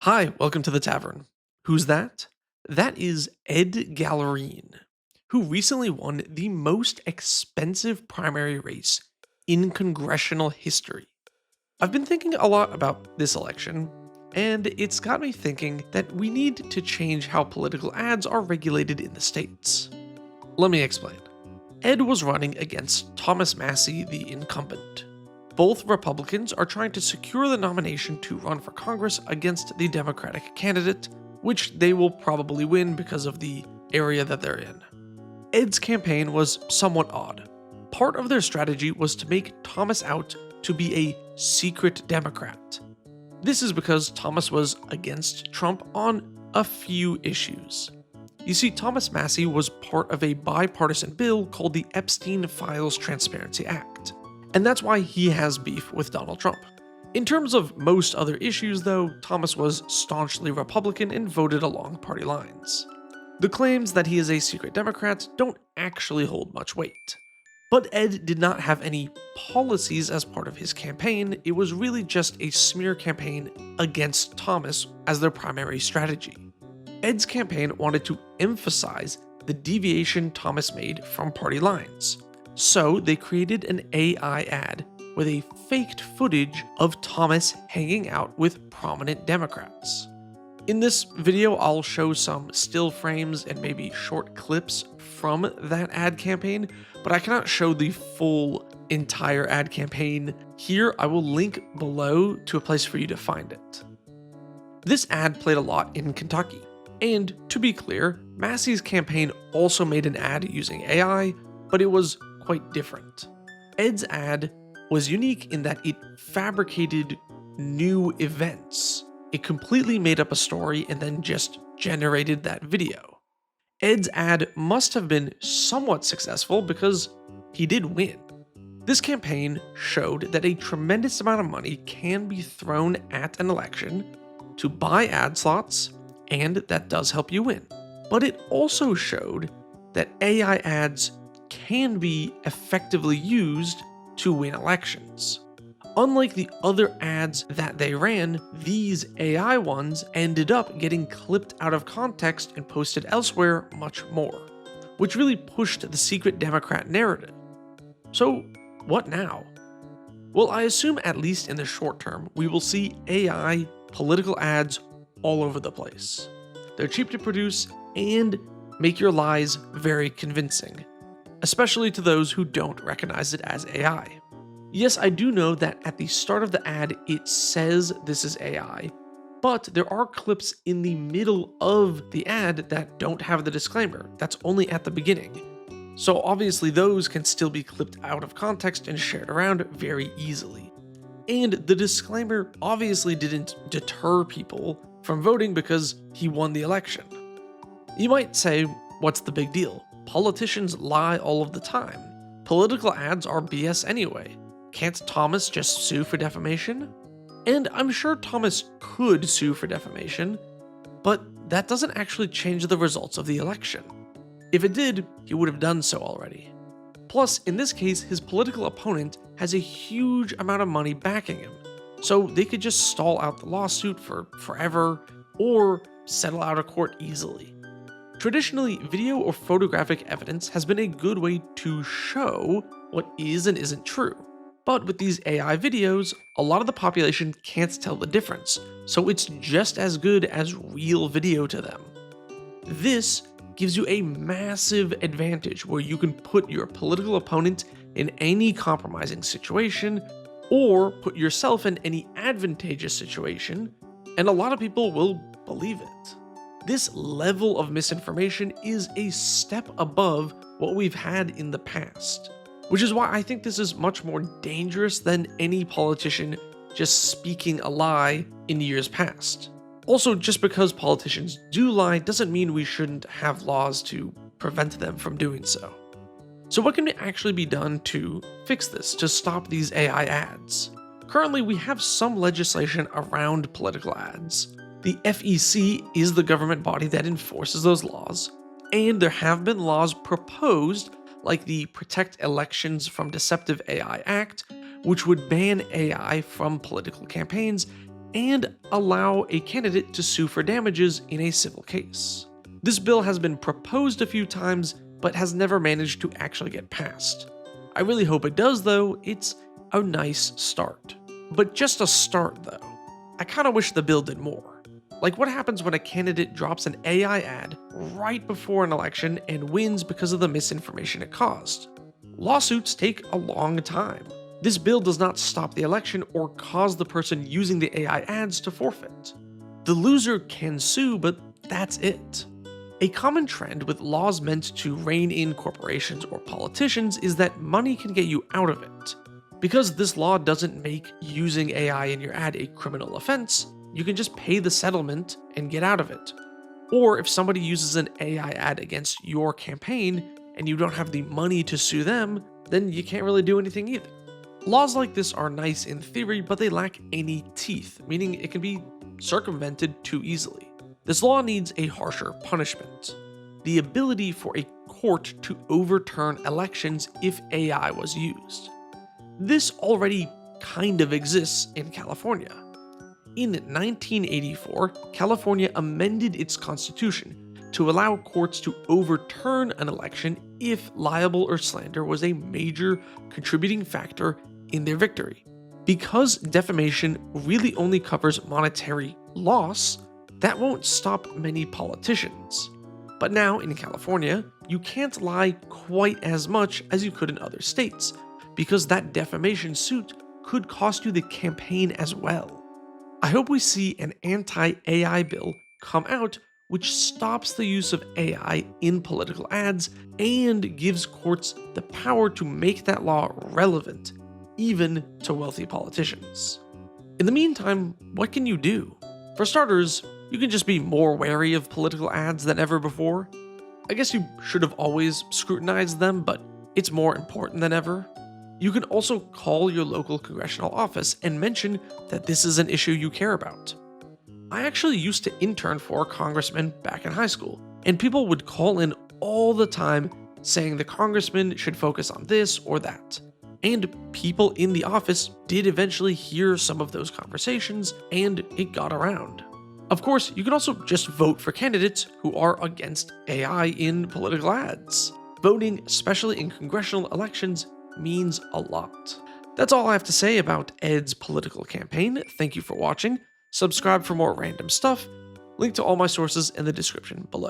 Hi, welcome to the tavern. Who's that? That is Ed Gallerin, who recently won the most expensive primary race in congressional history. I've been thinking a lot about this election, and it's got me thinking that we need to change how political ads are regulated in the states. Let me explain. Ed was running against Thomas Massie, the incumbent. Both Republicans are trying to secure the nomination to run for Congress against the Democratic candidate, which they will probably win because of the area that they're in. Ed's campaign was somewhat odd. Part of their strategy was to make Thomas out to be a secret Democrat. This is because Thomas was against Trump on a few issues. You see, Thomas Massie was part of a bipartisan bill called the Epstein Files Transparency Act. And that's why he has beef with Donald Trump. In terms of most other issues, though, Thomas was staunchly Republican and voted along party lines. The claims that he is a secret Democrat don't actually hold much weight. But Ed did not have any policies as part of his campaign. It was really just a smear campaign against Thomas as their primary strategy. Ed's campaign wanted to emphasize the deviation Thomas made from party lines. So they created an AI ad with a faked footage of Thomas hanging out with prominent Democrats. In this video, I'll show some still frames and maybe short clips from that ad campaign, but I cannot show the full entire ad campaign here. I will link below to a place for you to find it. This ad played a lot in Kentucky. And to be clear, Massie's campaign also made an ad using AI, but it was quite different. Ed's ad was unique in that it fabricated new events. It completely made up a story and then just generated that video. Ed's ad must have been somewhat successful because he did win. This campaign showed that a tremendous amount of money can be thrown at an election to buy ad slots, and that does help you win. But it also showed that AI ads can be effectively used to win elections. Unlike the other ads that they ran, these AI ones ended up getting clipped out of context and posted elsewhere much more, which really pushed the secret Democrat narrative. So, what now? Well, I assume at least in the short term, we will see AI political ads all over the place. They're cheap to produce and make your lies very convincing, especially to those who don't recognize it as AI. Yes, I do know that at the start of the ad, it says this is AI, but there are clips in the middle of the ad that don't have the disclaimer. That's only at the beginning. So obviously those can still be clipped out of context and shared around very easily. And the disclaimer obviously didn't deter people from voting because he won the election. You might say, what's the big deal? Politicians lie all of the time. Political ads are BS anyway. Can't Thomas just sue for defamation? And I'm sure Thomas could sue for defamation, but that doesn't actually change the results of the election. If it did, he would have done so already. Plus, in this case, his political opponent has a huge amount of money backing him, so they could just stall out the lawsuit for forever or settle out of court easily. Traditionally, video or photographic evidence has been a good way to show what is and isn't true. But with these AI videos, a lot of the population can't tell the difference, so it's just as good as real video to them. This gives you a massive advantage where you can put your political opponent in any compromising situation or put yourself in any advantageous situation, and a lot of people will believe it. This level of misinformation is a step above what we've had in the past, which is why I think this is much more dangerous than any politician just speaking a lie in years past. Also, just because politicians do lie doesn't mean we shouldn't have laws to prevent them from doing so. So what can actually be done to fix this, to stop these AI ads? Currently, we have some legislation around political ads. The FEC is the government body that enforces those laws, and there have been laws proposed like the Protect Elections from Deceptive AI Act, which would ban AI from political campaigns and allow a candidate to sue for damages in a civil case. This bill has been proposed a few times, but has never managed to actually get passed. I really hope it does though, it's a nice start. But just a start though. I kinda wish the bill did more. Like what happens when a candidate drops an AI ad right before an election and wins because of the misinformation it caused? Lawsuits take a long time. This bill does not stop the election or cause the person using the AI ads to forfeit. The loser can sue, but that's it. A common trend with laws meant to rein in corporations or politicians is that money can get you out of it. Because this law doesn't make using AI in your ad a criminal offense, you can just pay the settlement and get out of it. Or if somebody uses an AI ad against your campaign and you don't have the money to sue them, then you can't really do anything either. Laws like this are nice in theory, but they lack any teeth, meaning it can be circumvented too easily. This law needs a harsher punishment. The ability for a court to overturn elections if AI was used. This already kind of exists in California. In 1984, California amended its constitution to allow courts to overturn an election if libel or slander was a major contributing factor in their victory. Because defamation really only covers monetary loss, that won't stop many politicians. But now in California, you can't lie quite as much as you could in other states, because that defamation suit could cost you the campaign as well. I hope we see an anti-AI bill come out which stops the use of AI in political ads and gives courts the power to make that law relevant, even to wealthy politicians. In the meantime, what can you do? For starters, you can just be more wary of political ads than ever before. I guess you should have always scrutinized them, but it's more important than ever. You can also call your local congressional office and mention that this is an issue you care about. I actually used to intern for a congressman back in high school, and people would call in all the time saying the congressman should focus on this or that. And people in the office did eventually hear some of those conversations, and it got around. Of course, you can also just vote for candidates who are against AI in political ads. Voting, especially in congressional elections, means a lot. That's all I have to say about Ed's political campaign. Thank you for watching. Subscribe for more random stuff. Link to all my sources in the description below.